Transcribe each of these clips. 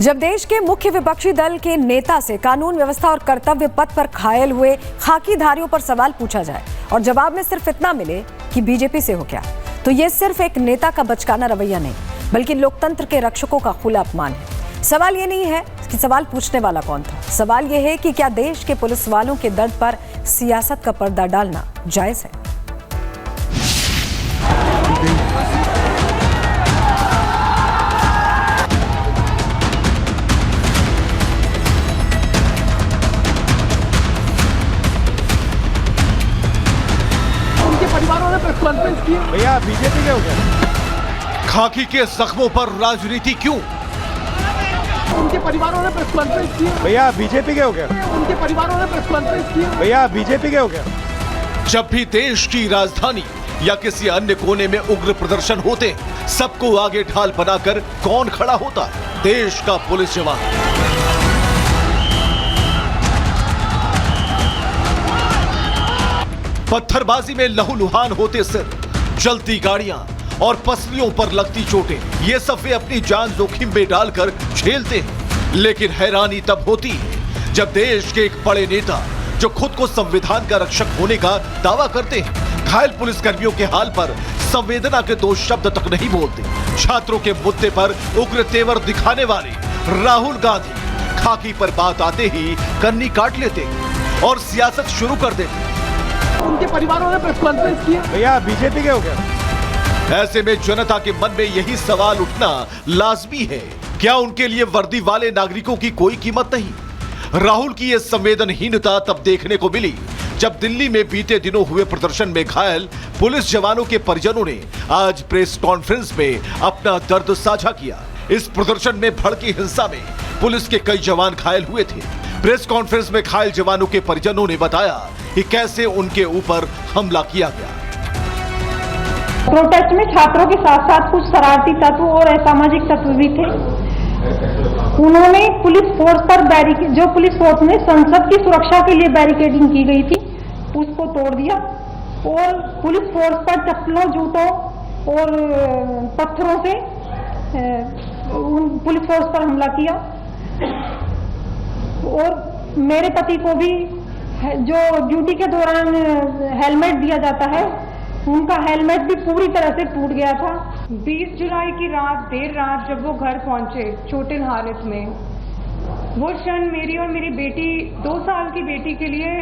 जब देश के मुख्य विपक्षी दल के नेता से कानून व्यवस्था और कर्तव्य पथ पर घायल हुए खाकीधारियों पर सवाल पूछा जाए और जवाब में सिर्फ इतना मिले कि बीजेपी से हो क्या, तो ये सिर्फ एक नेता का बचकाना रवैया नहीं बल्कि लोकतंत्र के रक्षकों का खुला अपमान है। सवाल ये नहीं है कि सवाल पूछने वाला कौन था, सवाल ये है कि क्या देश के पुलिस वालों के दर्द पर सियासत का पर्दा डालना जायज है। भैया बीजेपी के हो गया? खाकी के जख्मों पर राजनीति क्यों? उनके परिवारों ने प्रेस कॉन्फ्रेंस की। भैया बीजेपी के हो गया? उनके परिवारों ने प्रेस कॉन्फ्रेंस की। भैया बीजेपी के हो गया? जब भी देश की राजधानी या किसी अन्य कोने में उग्र प्रदर्शन होते, सबको आगे ढाल बनाकर कौन खड़ा होता है? देश का पुलिस जवान। पत्थरबाजी में लहूलुहान होते सिर, जलती गाड़ियां और पसलियों पर लगती चोटें, ये सब वे अपनी जान जोखिम में डालकर झेलते हैं। लेकिन हैरानी तब होती है जब देश के एक बड़े नेता जो खुद को संविधान का रक्षक होने का दावा करते हैं, घायल पुलिसकर्मियों के हाल पर संवेदना के दो शब्द तक नहीं बोलते। छात्रों के मुद्दे पर उग्र तेवर दिखाने वाले राहुल गांधी खाकी पर बात आते ही कन्नी काट लेते और सियासत शुरू कर देते। उनके परिवारों ने प्रेस कॉन्फ्रेंस की। भैया बीजेपी के हो गया? ऐसे में जनता के मन में यही सवाल उठना लाजमी है, क्या उनके लिए वर्दी वाले नागरिकों की कोई कीमत नहीं? राहुल की यह संवेदनहीनता तब देखने को मिली जब दिल्ली में बीते दिनों हुए प्रदर्शन में घायल पुलिस जवानों के परिजनों ने आज प्रेस कॉन्फ्रेंस में अपना दर्द साझा किया। इस प्रदर्शन में भड़की हिंसा में पुलिस के कई जवान घायल हुए थे। प्रेस कॉन्फ्रेंस में घायल जवानों के परिजनों ने बताया कि कैसे उनके ऊपर हमला किया गया। प्रोटेस्ट में छात्रों के साथ साथ कुछ शरारती तत्व और असामाजिक तत्व भी थे। उन्होंने पुलिस फोर्स पर जो पुलिस फोर्स ने संसद की सुरक्षा के लिए बैरिकेडिंग की गई थी उसको तोड़ दिया और पुलिस फोर्स पर चप्पलों, जूतों और पत्थरों से पुलिस फोर्स पर हमला किया। और मेरे पति को भी जो ड्यूटी के दौरान हेलमेट दिया जाता है, उनका हेलमेट भी पूरी तरह से टूट गया था। 20 जुलाई की रात, देर रात जब वो घर पहुंचे चोटिल हालत में, वो क्षण मेरी और मेरी बेटी 2 साल की बेटी के लिए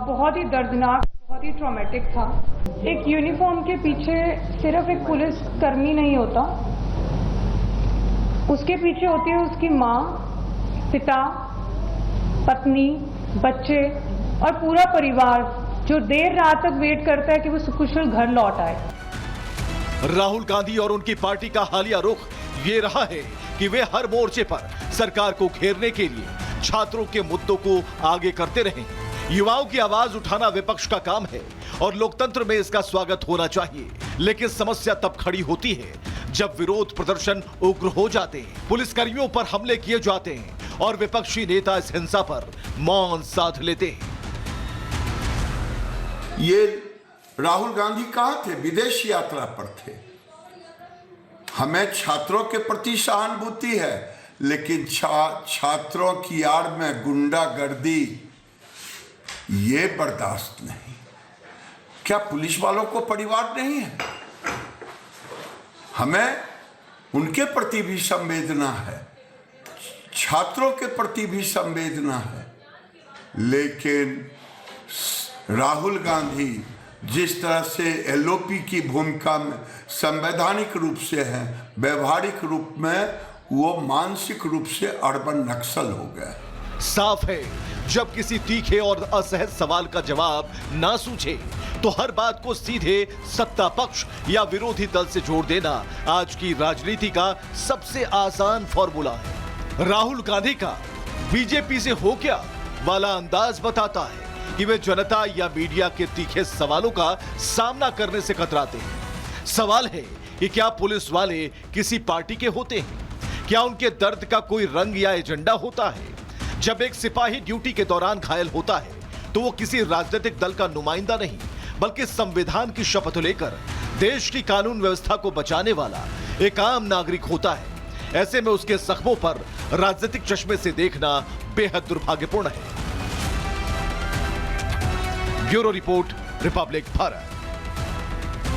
बहुत ही दर्दनाक, बहुत ही ट्रॉमेटिक था। एक यूनिफॉर्म के पीछे सिर्फ एक पुलिस कर्मी नहीं होता, उसके पीछे होती है उसकी माँ, पिता, पत्नी, बच्चे और पूरा परिवार जो देर रात तक वेट करता है कि वो सुकुशल घर लौट आए। राहुल गांधी और उनकी पार्टी का हालिया रुख ये रहा है कि वे हर मोर्चे पर सरकार को घेरने के लिए छात्रों के मुद्दों को आगे करते रहे। युवाओं की आवाज उठाना विपक्ष का काम है और लोकतंत्र में इसका स्वागत होना चाहिए। लेकिन समस्या तब खड़ी होती है जब विरोध प्रदर्शन उग्र हो जाते हैं, पुलिसकर्मियों पर हमले किए जाते हैं और विपक्षी नेता इस हिंसा पर मौन साध लेते हैं। ये राहुल गांधी कहाँ थे? विदेश यात्रा पर थे। हमें छात्रों के प्रति सहानुभूति है, लेकिन छात्रों की आड़ में गुंडागर्दी ये बर्दाश्त नहीं। क्या पुलिस वालों को परिवार नहीं है? हमें उनके प्रति भी संवेदना है, छात्रों के प्रति भी संवेदना है, लेकिन राहुल गांधी जिस तरह से एलओपी की भूमिका में संवैधानिक रूप से है, व्यवहारिक रूप में वो मानसिक रूप से अर्बन नक्सल हो गए। साफ है, जब किसी तीखे और असहज सवाल का जवाब ना सूझे तो हर बात को सीधे सत्ता पक्ष या विरोधी दल से जोड़ देना आज की राजनीति का सबसे आसान फॉर्मूला है। राहुल गांधी का बीजेपी से हो क्या वाला अंदाज बताता है कि वे जनता या मीडिया के तीखे सवालों का सामना करने से कतराते हैं। सवाल है कि क्या पुलिस वाले किसी पार्टी के होते हैं? क्या उनके दर्द का कोई रंग या एजेंडा होता है? जब एक सिपाही ड्यूटी के दौरान घायल होता है तो वो किसी राजनीतिक दल का नुमाइंदा नहीं बल्कि संविधान की शपथ लेकर देश की कानून व्यवस्था को बचाने वाला एक आम नागरिक होता है। ऐसे में उसके जख्मों पर राजनीतिक चश्मे से देखना बेहद दुर्भाग्यपूर्ण है। Bureau report, Republic Bharat.